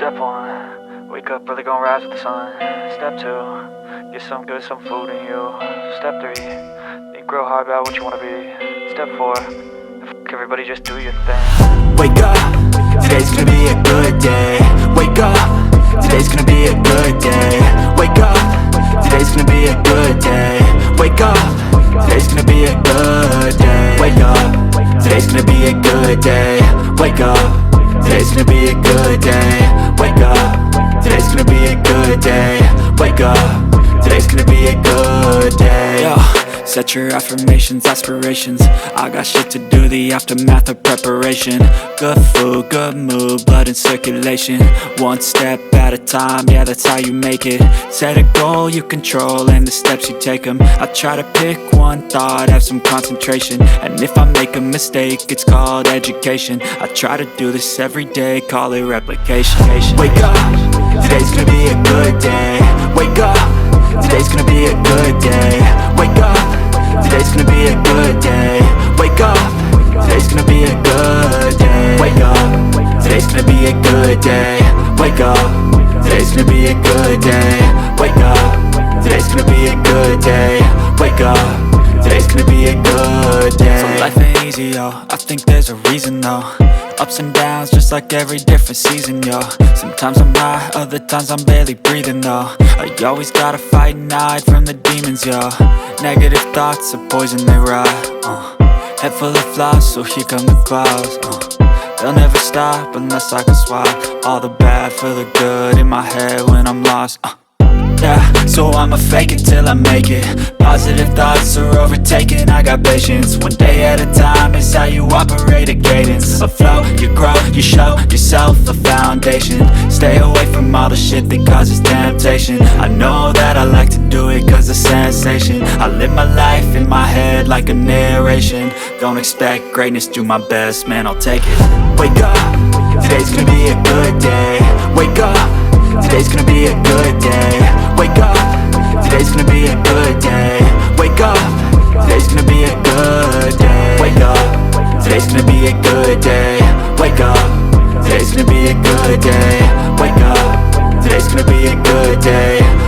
Step 1, wake up early, gonna rise with the sun. Step 2, get some good, some food in you. Step 3, think real hard about what you wanna be. Step 4, everybody just do your thing. Wake up, today's gonna be a good day. Wake up, today's gonna be a good day. Wake up, today's gonna be a good day. Wake up, today's gonna be a good day. Wake up, today's gonna be a good day. Wake up, today's gonna be a good day. Wake up, today's gonna be a good day. Wake up, today's gonna be a good day. Yo, set your affirmations, aspirations. I got shit to do, the aftermath of preparation. Good food, good mood, blood in circulation. One step at a time, yeah, that's how you make it. Set a goal you control and the steps you take them. I try to pick one thought, have some concentration. And if I make a mistake, it's called education. I try to do this every day, call it replication. Wake up, today's gonna be a good day. Wake up, today's gonna be a good day. Wake up, today's gonna be a good day. Wake up, today's gonna be a good day. Wake up, today's gonna be a good day. Wake up, today's gonna be a good day. Wake up, today's gonna be a good day. Wake up, today's gonna be a good day. So life ain't easy, yo, I think there's a reason though. Ups and downs, just like every different season, yo. Sometimes I'm high, other times I'm barely breathing, though. I always gotta fight and hide from the demons, yo. Negative thoughts are poison, they rot. Head full of flies, so here come the clouds. They'll never stop unless I can swap all the bad for the good in my head when I'm lost. Yeah, so I'ma fake it till I make it. Positive thoughts are overtaken, I got patience. One day at a time is how you operate a cadence. A flow, you grow, you show yourself a foundation. Stay away from all the shit that causes temptation. I know that I like to do it cause it's sensation. I live my life in my head like a narration. Don't expect greatness, do my best, man, I'll take it. Wake up, today's gonna be a good day. Wake up, today's gonna be a good day. Wake up, today's gonna be a good day. Wake up, today's gonna be a good day. Wake up, today's gonna be a good day. Wake up, today's gonna be a good day. Wake up, today's gonna be a good day.